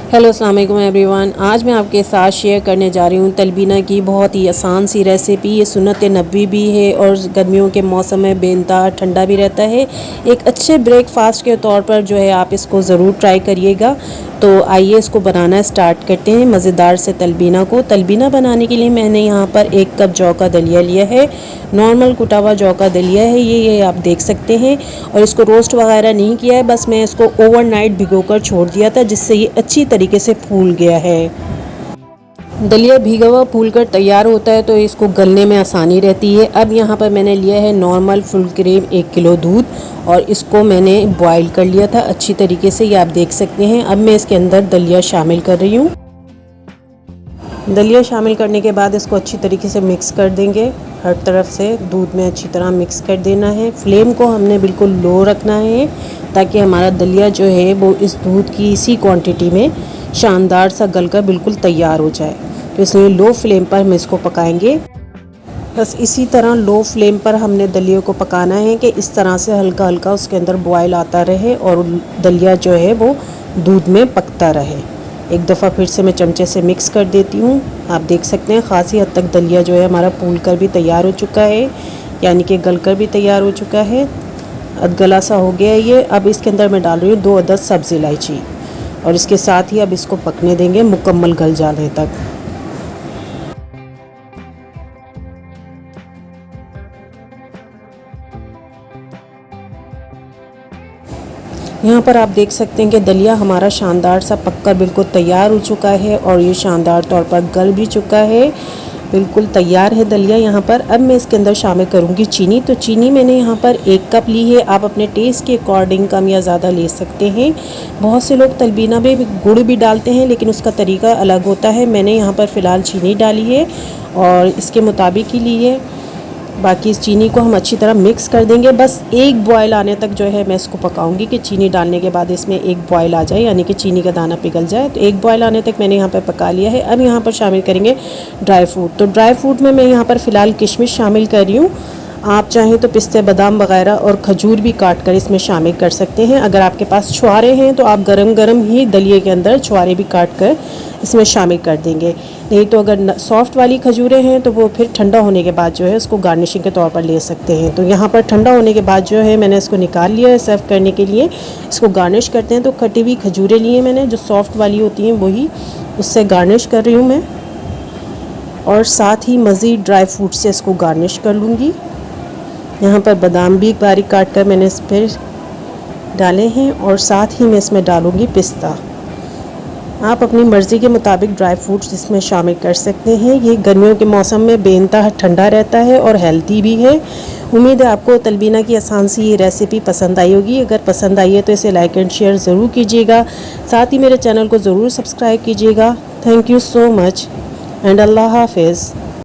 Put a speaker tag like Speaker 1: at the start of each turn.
Speaker 1: Hello अस्सलाम वालेकुम everyone. आज मैं आपके साथ शेयर करने जा रही हूँ तलबीना की बहुत ही आसान सी रेसिपी। ये सुन्नत नबवी भी है और गर्मियों के मौसम में बेनता ठंडा भी रहता है। एक अच्छे ब्रेकफास्ट के तौर पर जो है आप इसको ज़रूर ट्राई करिएगा। तो आइए इसको बनाना स्टार्ट करते हैं, मज़ेदार से तलबीना को। तलबीना बनाने के लिए मैंने यहाँ पर 1 कप जौ का दलिया लिया है। नॉर्मल कुटा हुआ जौ का दलिया है ये आप देख सकते हैं। और इसको रोस्ट वगैरह नहीं किया है, बस मैं इसको ओवरनाइट भिगोकर छोड़ दिया था, जिससे ये अच्छी तरीके से फूल गया है। दलिया भीगा हुआ फूल कर तैयार होता है तो इसको गलने में आसानी रहती है। अब यहाँ पर मैंने लिया है नॉर्मल फुल क्रीम 1 किलो दूध, और इसको मैंने बॉईल कर लिया था अच्छी तरीके से, ये आप देख सकते हैं। अब मैं इसके अंदर दलिया शामिल कर रही हूँ। दलिया शामिल करने के बाद इसको अच्छी तरीके से मिक्स कर देंगे। हर तरफ से दूध में अच्छी तरह मिक्स कर देना है। फ्लेम को हमने बिल्कुल लो रखना है ताकि हमारा दलिया जो है वो इस दूध की इसी क्वांटिटी में शानदार सा गलकर बिल्कुल तैयार हो जाए। तो इसलिए लो फ्लेम पर हम इसको पकाएंगे। बस इसी तरह लो फ्लेम पर हमने दलिया को पकाना है कि इस तरह से हल्का हल्का उसके अंदर बॉयल आता रहे और दलिया जो है वो दूध में पकता रहे। एक दफ़ा फिर से मैं चमचे से मिक्स कर देती हूँ। आप देख सकते हैं खासी हद तक दलिया जो है हमारा फूल कर भी तैयार हो चुका है, यानी कि गल कर भी तैयार हो चुका है। अधगला सा हो गया ये। अब इसके अंदर मैं डाल रही हूँ 2 अदद सब्ज़ इलायची, और इसके साथ ही अब इसको पकने देंगे मुकम्मल गल जाने तक। यहाँ पर आप देख सकते हैं कि दलिया हमारा शानदार सा पककर बिल्कुल तैयार हो चुका है, और ये शानदार तौर पर गल भी चुका है। बिल्कुल तैयार है दलिया। यहाँ पर अब मैं इसके अंदर शामिल करूँगी चीनी। तो चीनी मैंने यहाँ पर 1 कप ली है। आप अपने टेस्ट के अकॉर्डिंग कम या ज़्यादा ले सकते हैं। बहुत से लोग तलबीना में गुड़ भी डालते हैं, लेकिन उसका तरीका अलग होता है। मैंने यहाँ पर फ़िलहाल चीनी डाली है और इसके मुताबिक ही ली है। बाकी इस चीनी को हम अच्छी तरह मिक्स कर देंगे। बस एक बॉयल आने तक जो है मैं इसको पकाऊंगी कि चीनी डालने के बाद इसमें एक बॉयल आ जाए, यानी कि चीनी का दाना पिघल जाए। तो एक बॉयल आने तक मैंने यहाँ पर पका लिया है। अब यहाँ पर शामिल करेंगे ड्राई फ्रूट। तो ड्राई फ्रूट में मैं यहाँ पर फ़िलहाल किशमिश शामिल कर रही हूँ। आप चाहें तो पिस्ते बादाम वगैरह और खजूर भी काट कर इसमें शामिल कर सकते हैं। अगर आपके पास छुआरे हैं तो आप गरम गरम ही दलिए के अंदर छुआरे भी काट कर इसमें शामिल कर देंगे। नहीं तो अगर सॉफ्ट वाली खजूरें हैं तो वो फिर ठंडा होने के बाद जो है उसको गार्निशिंग के तौर पर ले सकते हैं। तो यहाँ पर ठंडा होने के बाद जो है मैंने इसको निकाल लिया है सर्व करने के लिए। इसको गार्निश करते हैं। तो कटी हुई खजूरें लिए मैंने, जो सॉफ्ट वाली होती हैं वही, उससे गार्निश कर रही हूँ मैं, और साथ ही मज़ीद ड्राई फ्रूट से इसको गार्निश कर लूँगी। यहाँ पर बादाम भी बारीक काट कर मैंने इस पर डाले हैं, और साथ ही मैं इसमें डालूँगी पिस्ता। आप अपनी मर्ज़ी के मुताबिक ड्राई फ्रूट्स इसमें शामिल कर सकते हैं। ये गर्मियों के मौसम में बेइंतहा ठंडा रहता है और हेल्दी भी है। उम्मीद है आपको तलबीना की आसान सी ये रेसिपी पसंद आई होगी। अगर पसंद आई है तो इसे लाइक एंड शेयर ज़रूर कीजिएगा। साथ ही मेरे चैनल को ज़रूर सब्सक्राइब कीजिएगा। Thank you so much and अल्लाह हाफिज़।